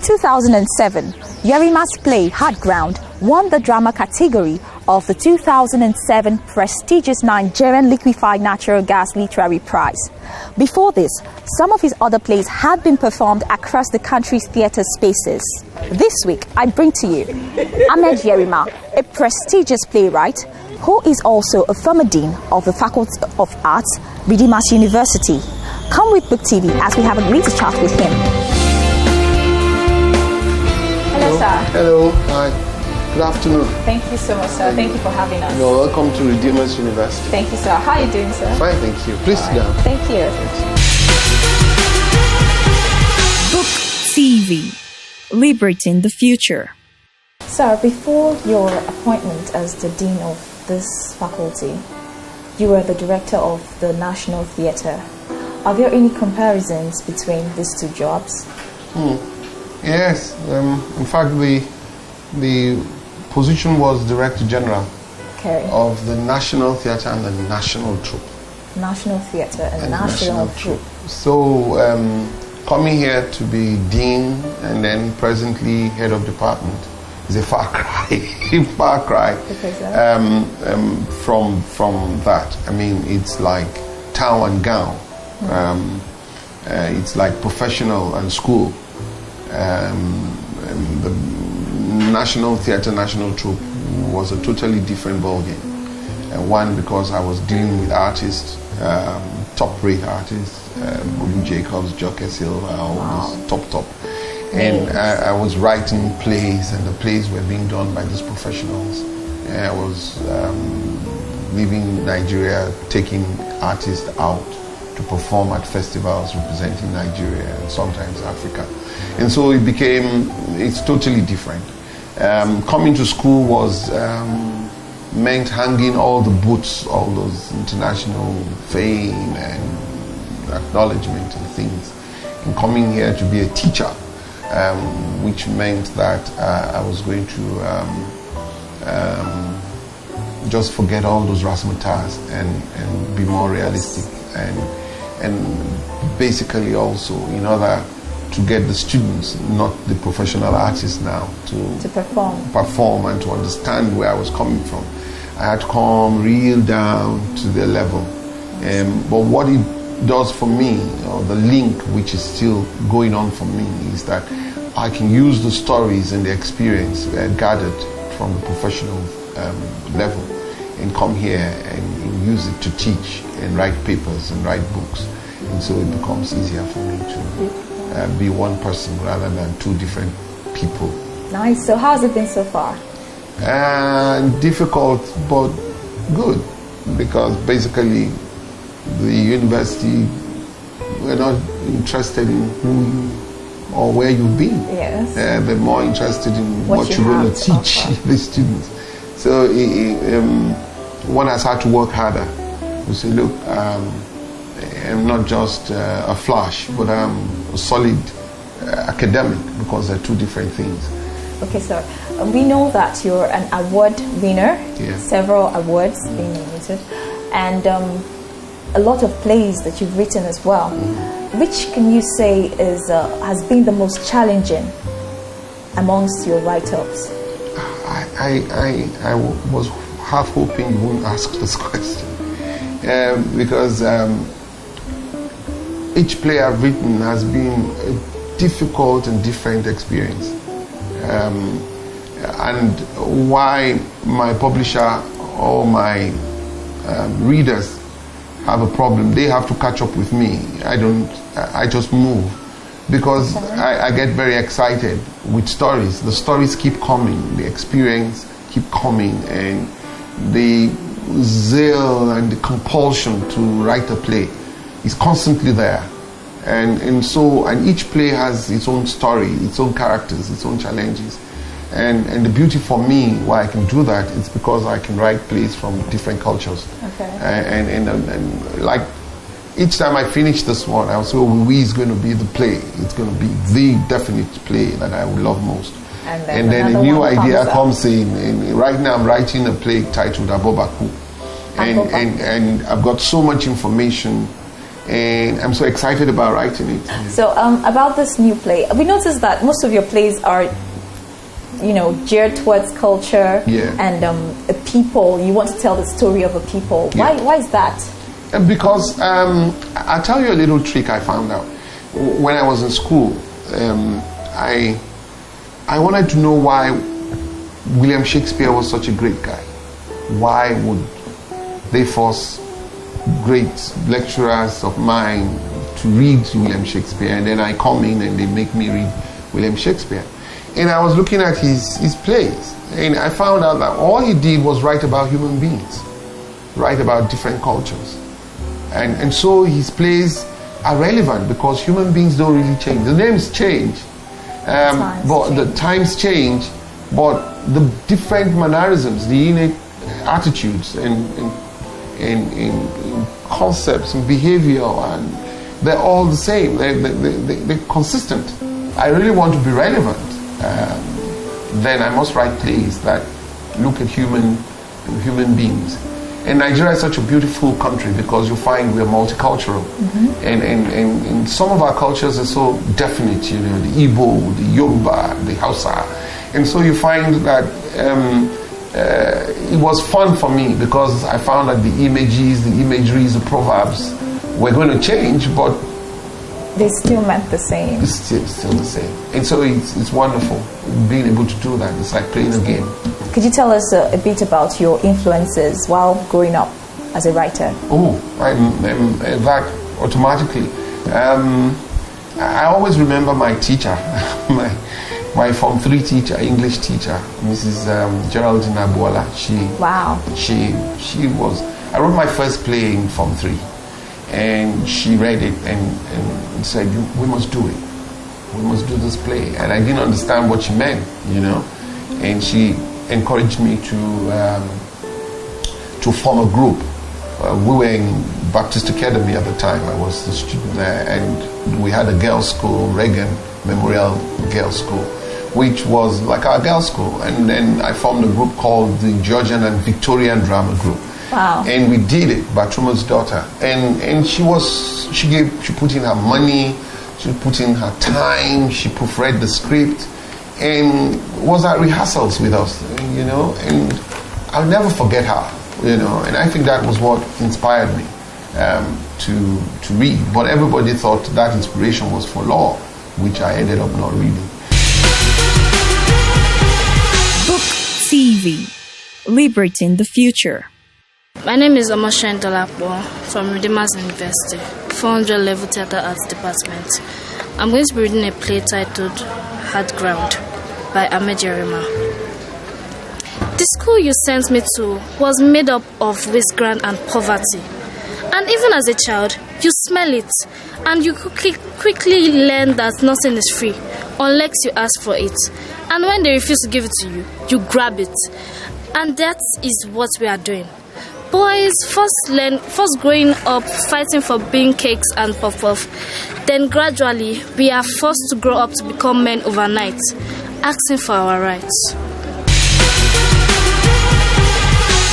In 2007, Yerima's play Hard Ground won the drama category of the 2007 prestigious Nigerian Liquefied Natural Gas Literary Prize. Before this, some of his other plays had been performed across the country's theatre spaces. This week, I bring to you Ahmed Yerima, a prestigious playwright who is also a former dean of the Faculty of Arts, Redeemers University. Come with Booktv as we have a great chat with him. Hello, sir. Hello. Hi. Good afternoon. Thank you so much, sir. Thank you for having us. You're welcome to Redeemers University. Thank you, sir. How are you doing, sir? Fine, thank you. Please sit down. Thank you. Booktv, liberating the future. Sir, before your appointment as the dean of this faculty, you were the director of the National Theatre. Are there any comparisons between these two jobs? Yes. In fact, the position was Director General of the National Theatre and the National Troupe. National Theatre and National Troupe. So, coming here to be dean and then presently head of department is a far cry, from that. I mean, it's like town and gown. It's like professional and school. The National Theatre, National Troupe was a totally different ballgame. One, because I was dealing with artists, top-rate artists, Bobby Jacobs, Joker Silva, all these top. And I was writing plays, and the plays were being done by these professionals. I was leaving Nigeria, taking artists out to perform at festivals representing Nigeria and sometimes Africa. And so it's totally different. Coming to school was meant hanging all the boots, all those international fame and acknowledgement and things. And coming here to be a teacher, which meant that I was going to just forget all those razzmatazz and be more realistic and basically also in order to get the students, not the professional artists now, to perform and to understand where I was coming from. I had to come real down to their level. But what it does for me, or the link which is still going on for me, is that I can use the stories and the experience gathered from the professional level and come here and use it to teach and write papers and write books. And so it becomes easier for me to be one person rather than two different people. Nice. So how has it been so far? Difficult, but good, because basically the university, we're not interested in who you or where you've been. Yes. They're more interested in what you're going to teach the students. So one has had to work harder to say, look, I'm not just a flash, but I'm a solid academic, because they're two different things. Okay, sir. We know that you're an award winner, several awards being nominated, and a lot of plays that you've written as well. Which can you say has been the most challenging amongst your write-ups? I was half hoping you wouldn't ask this question, because each play I've written has been a difficult and different experience. And why my publisher or my readers have a problem, they have to catch up with me. I just move, because I get very excited with stories. The stories keep coming, the experience keep coming, and the zeal and the compulsion to write a play is constantly there. And each play has its own story, its own characters, its own challenges. And the beauty for me, why I can do that, is because I can write plays from different cultures. Okay. And like each time I finish this one, I'll say, oh, we is going to be the play. It's going to be the definite play that I would love most. And then a new idea comes in. And right now I'm writing a play titled Abobaku. And I've got so much information and I'm so excited about writing it. So about this new play, we noticed that most of your plays are, geared towards culture and a people. You want to tell the story of a people. Why is that? Because I'll tell you a little trick I found out. When I was in school, I wanted to know why William Shakespeare was such a great guy. Why would they force great lecturers of mine to read William Shakespeare, and then I come in and they make me read William Shakespeare? And I was looking at his plays, and I found out that all he did was write about human beings, write about different cultures. And so his plays are relevant because human beings don't really change. The names change, but the times change, but the different mannerisms, the innate attitudes and concepts and behavior, and they're all the same. They're consistent. I really want to be relevant. Then I must write plays that look at human beings. And Nigeria is such a beautiful country because you find we're multicultural. And some of our cultures are so definite, the Igbo, the Yoruba, the Hausa. And so you find that it was fun for me because I found that the imageries, the proverbs were going to change, but they still meant the same. It's still the same. And so it's wonderful being able to do that. It's like playing a game. Could you tell us a bit about your influences while growing up as a writer? That automatically. I always remember my teacher, my Form 3 teacher, English teacher, Mrs. Geraldine Abuola. She was. I wrote my first play in Form 3, and she read it and said, "We must do it. We must do this play." And I didn't understand what she meant, and she encouraged me to form a group. We were in Baptist Academy at the time. I was the student there, and we had a girls' school, Reagan Memorial Girls' School, which was like our girls' school. And then I formed a group called the Georgian and Victorian Drama Group. Wow. And we did it, Batruma's daughter. And she put in her money, she put in her time, she proofread the script, and was at rehearsals with us, and I'll never forget her, and I think that was what inspired me to read. But everybody thought that inspiration was for law, which I ended up not reading. Booktv, liberating the future. My name is Amasha Ndalakbo from Redeemers University, 400 level Theatre Arts Department. I'm going to be reading a play titled Hard Ground by Ahmed Yerima. The school you sent me to was made up of waste ground and poverty. And even as a child, you smell it, and you quickly learn that nothing is free unless you ask for it. And when they refuse to give it to you, you grab it. And that is what we are doing. Boys first growing up fighting for bean cakes and puff-puff. Then gradually, we are forced to grow up to become men overnight, asking for our rights.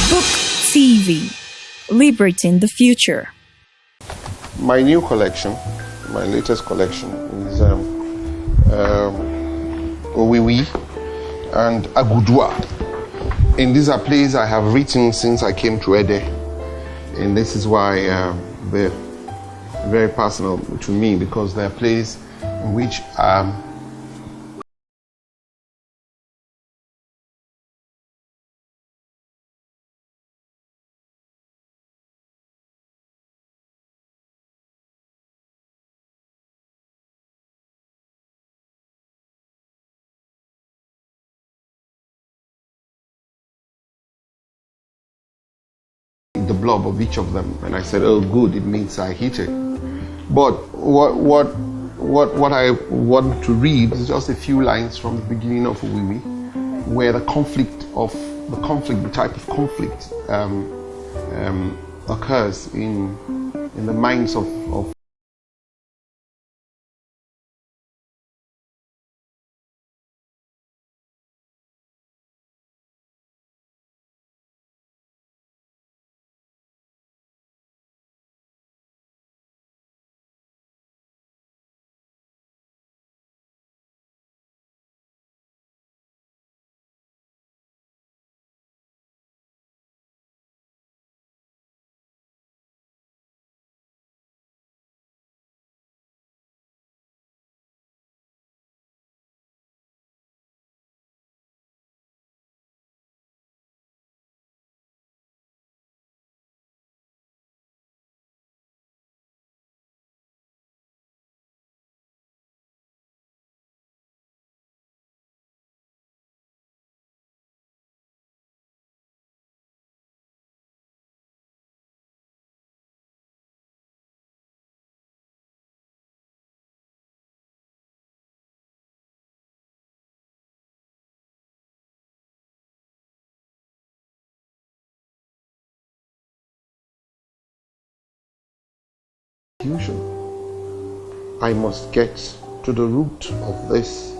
Booktv, liberating the future. My new collection, my latest collection, is Owiwi and Agudua. And these are plays I have written since I came to Ede. And this is why they're very personal to me, because they're plays in which the blob of each of them, and I said, "Oh, good! It means I hit it." But what I want to read is just a few lines from the beginning of Uwiwi, where the type of conflict occurs in the minds of confusion. I must get to the root of this.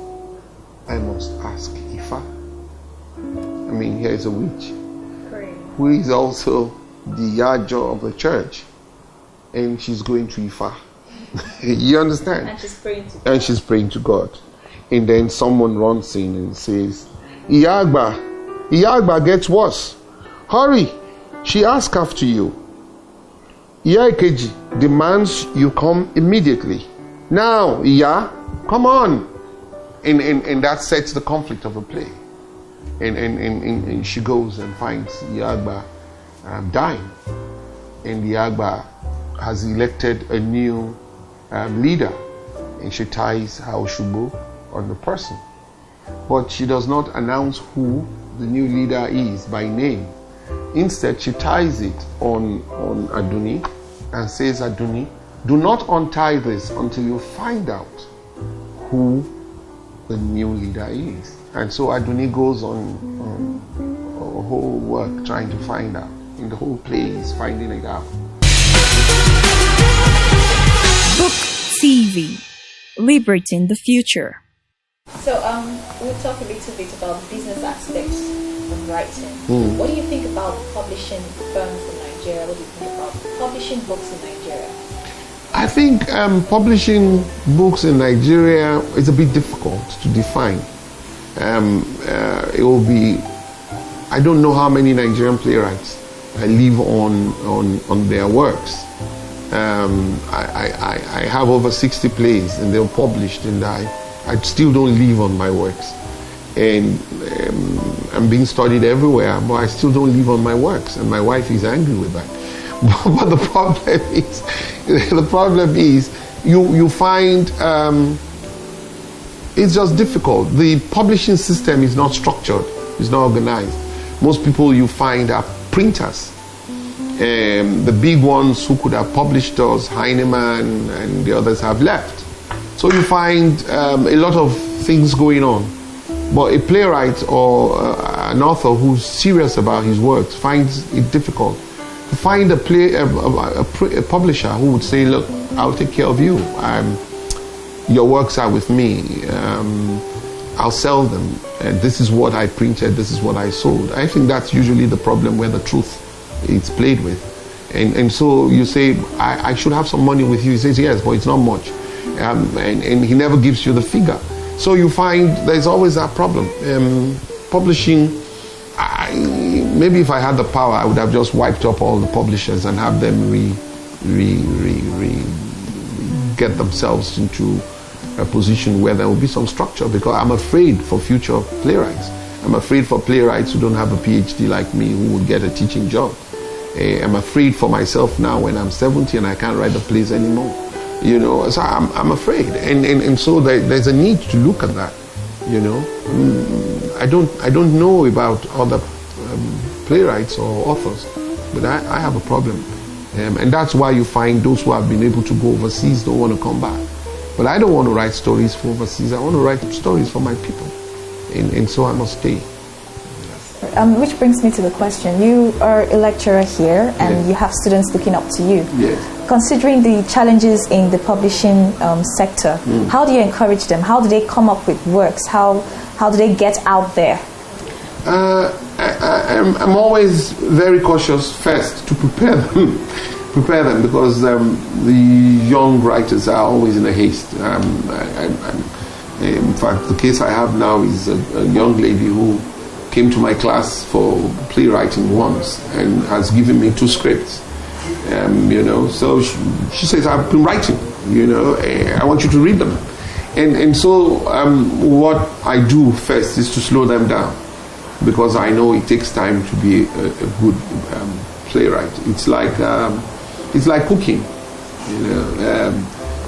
I must ask Ifa. I mean, here is a witch who is also the Yajo of the church, and she's going to Ifa. You understand? And she's praying to God. And she's praying to God. And then someone runs in and says, Iyagba gets worse. Hurry, she asks after you. Iyaikeji demands you come immediately. Now, Iya, come on. And that sets the conflict of the play. And she goes and finds Iyagba dying. And Iyagba has elected a new leader. And she ties her Oshubo on the person. But she does not announce who the new leader is by name. Instead, she ties it on Aduni and says, Aduni, do not untie this until you find out who the new leader is. And so Aduni goes on a whole work trying to find out. And the whole play is finding it out. Booktv, liberating the future. So we'll talk a little bit about business aspects of writing. What do you think about publishing firms in Nigeria? What do you think about publishing books in Nigeria? I think publishing books in Nigeria is a bit difficult to define. It will be, I don't know how many Nigerian playwrights live on their works. I have over 60 plays and they're published, and I still don't live on my works. And I'm being studied everywhere, but I still don't live on my works, and my wife is angry with that. But the problem is you find it's just difficult. The publishing system is not structured, it's not organized. Most people you find are printers. The big ones who could have published us, Heinemann and the others, have left. So you find a lot of things going on. But a playwright or an author who's serious about his works finds it difficult to find a publisher who would say, look, I'll take care of you. Your works are with me. I'll sell them. This is what I printed. This is what I sold. I think that's usually the problem where the truth is played with. And so you say, I should have some money with you. He says, yes, but it's not much. And he never gives you the figure. So you find there's always that problem. Publishing, maybe if I had the power, I would have just wiped up all the publishers and have them get themselves into a position where there will be some structure, because I'm afraid for future playwrights. I'm afraid for playwrights who don't have a PhD like me, who would get a teaching job. I'm afraid for myself now when I'm 70 and I can't write the plays anymore. You know, so I'm afraid, and so there's a need to look at that. You know, I don't know about other playwrights or authors, but I have a problem, and that's why you find those who have been able to go overseas don't want to come back. But I don't want to write stories for overseas. I want to write stories for my people, and so I must stay. Which brings me to the question. You are a lecturer here, and yes. You have students looking up to you. Yes. Considering the challenges in the publishing sector, how do you encourage them? How do they come up with works? How do they get out there? I'm always very cautious first to prepare them, because the young writers are always in a haste. In fact, the case I have now is a young lady who came to my class for playwriting once and has given me 2 scripts. You know, so she says, I've been writing, you know, I want you to read them. And so what I do first is to slow them down, because I know it takes time to be a good playwright. It's like cooking, you know.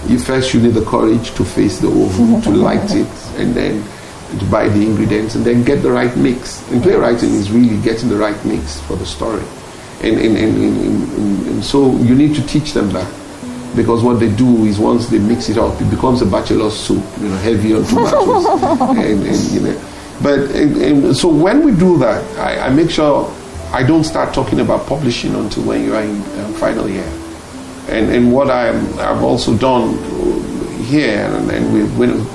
You need the courage to face the oven, to light it, and then to buy the ingredients, and then get the right mix. And playwriting is really getting the right mix for the story. And so you need to teach them that, because what they do is once they mix it up, it becomes a bachelor's soup, you know, heavy on tomatoes. and you know, but so when we do that, I make sure I don't start talking about publishing until when you are in final year. and what I've also done here, and we're going to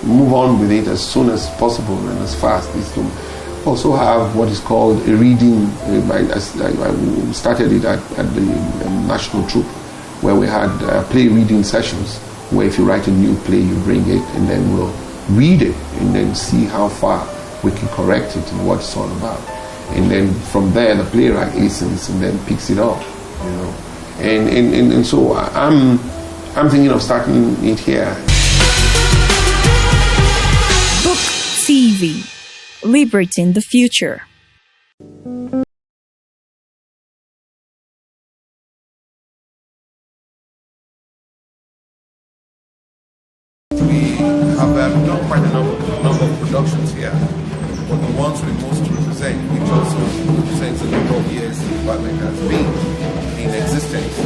move on with it as soon as possible and as fast, is to also have what is called a reading. I started it at the National Troupe, where we had play reading sessions, where if you write a new play, you bring it, and then we'll read it, and then see how far we can correct it and what it's all about. And then from there, the playwright listens and then picks it up, you know. And so I'm thinking of starting it here. Booktv, liberating the future. We have done quite a number of productions here, but the ones we most represent, which also represents the number of years the department has been in existence,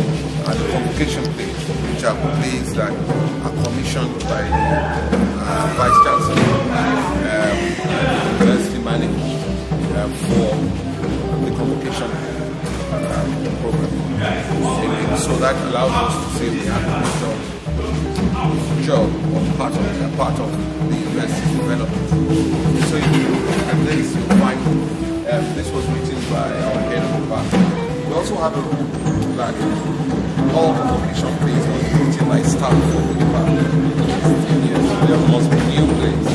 are the convocation plays, which are plays that are commissioned by the Vice Chancellor, University Management, for the convocation program. And so that allows us to say we have a job or part of the university's development. So if you look at this, you'll find this was written by our head of department. We also have a rule that all convocation plays must be written by staff of the department. Yes, there must be new plays.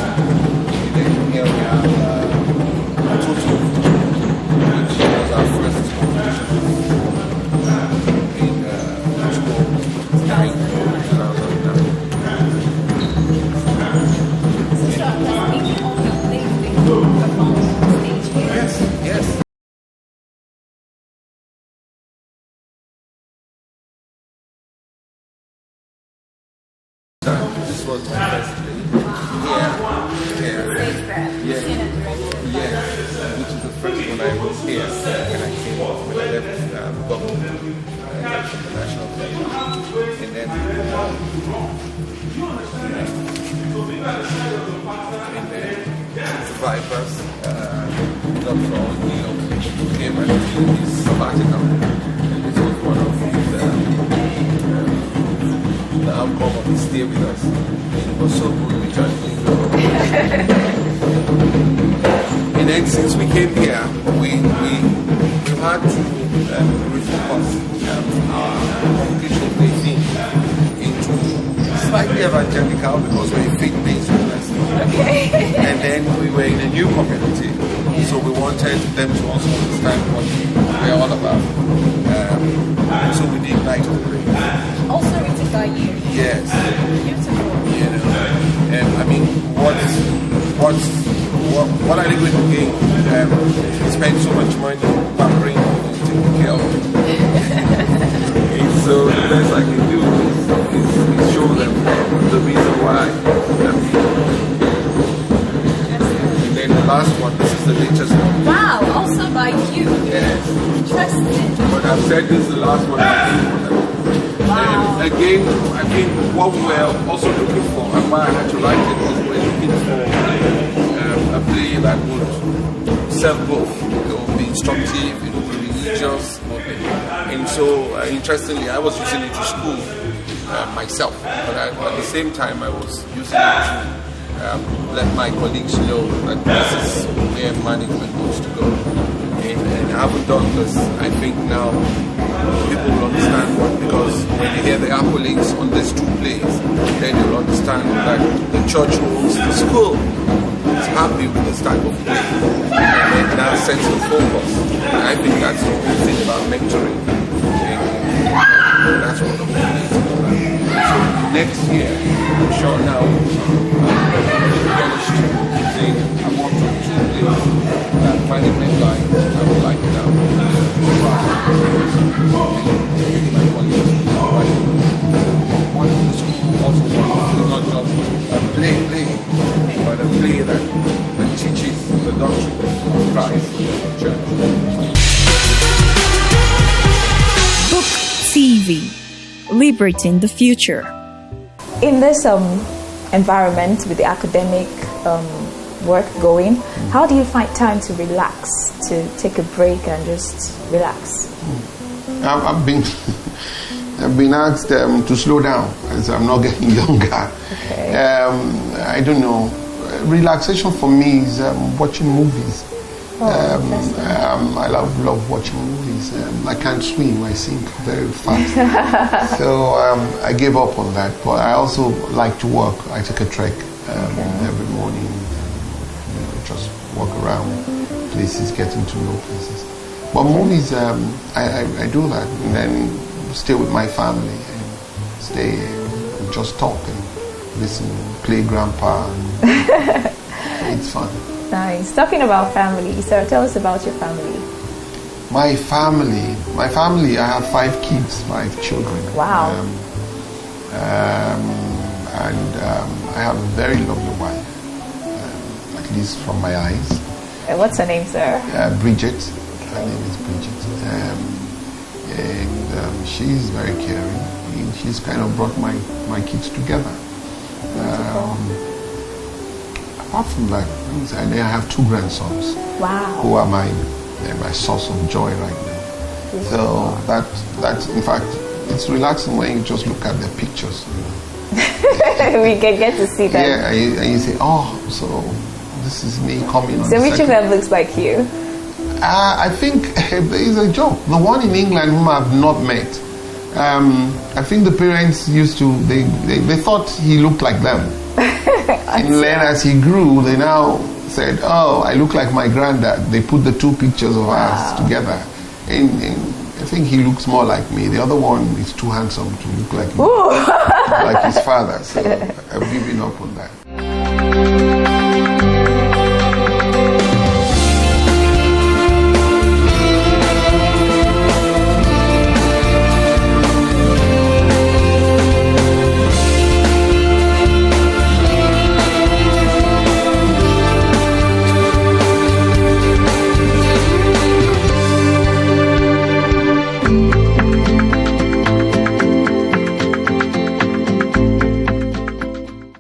Here we have a total, which was our first convocation in 2009. Yes. This was my first play. Yeah. Which is the first one I wrote here when I left Booktv National Theatre. And then Survivors, Dr. O'Neill came and did his sabbatical. And this was one of the outcome of his stay with us. And it was so good we tried to and then since we came here, we had to refocus our communication thing into slightly evangelical, because we're a faith-based university. Okay. And then we were in a new community, so we wanted them to also understand what we're all about. So we did Night of the Brain. Also written by you. Yes. Beautiful. You know, and I mean, what are they going to gain? Spend so much money pampering and taking care of it. So the best I can do is show them the reason why. And then the last one, this is the latest one. Wow, also by you. Yes. Interesting. But I've said this is the last one. Wow. Again, I think what we were also looking for, and why I had to write it, was we're looking for a play that would serve both. It would be instructive, it would be religious, and so interestingly, I was using it to school myself, but at the same time, I was using it to let my colleagues know that this is where management wants to go. And I haven't done this. I think now people will understand what, because when they hear the accolades on these two plays, then they'll understand that the church rules the school is happy with this type of play, and that sets the focus. And I think that's the whole thing about mentoring, and that's what the play is about. So next year, I'm sure now we're going to saying I want to two plays that management line I would like now. Also not just a play, but a play that teaches the doctrine of Christ in the church. Booktv, liberating the future. In this environment with the academic work going, how do you find time to relax, to take a break and just relax? I've been I've been asked to slow down as I'm not getting younger. Okay. I don't know. Relaxation for me is watching movies. I love watching movies. I can't swim. I sink very fast. So I gave up on that. But I also like to walk. I take a trek every morning. Just walk around places, getting to know places. But movies, I do that, and then stay with my family and stay and just talk and listen, play grandpa. And it's fun. Nice. Talking about family, so tell us about your family. My family, I have 5 kids, 5 children. Wow. And I have a very lovely wife, at least from my eyes. What's her name, sir? Bridget. Her name is Bridget. And she's very caring. And she's kind of brought my kids together. Apart from that, I have 2 grandsons. Wow. Who are my source of joy right now. So that's in fact, it's relaxing when you just look at their pictures. We can get to see them. Yeah, and you say, oh, so this is me coming on. So which of them looks like you? I think there is a joke. The one in England whom I have not met, I think the parents used to, they thought he looked like them. And then as he grew, they now said, oh, I look like my granddad. They put the 2 pictures of us together. And I think he looks more like me. The other one is too handsome to look like me, like his father. So I've given up on that.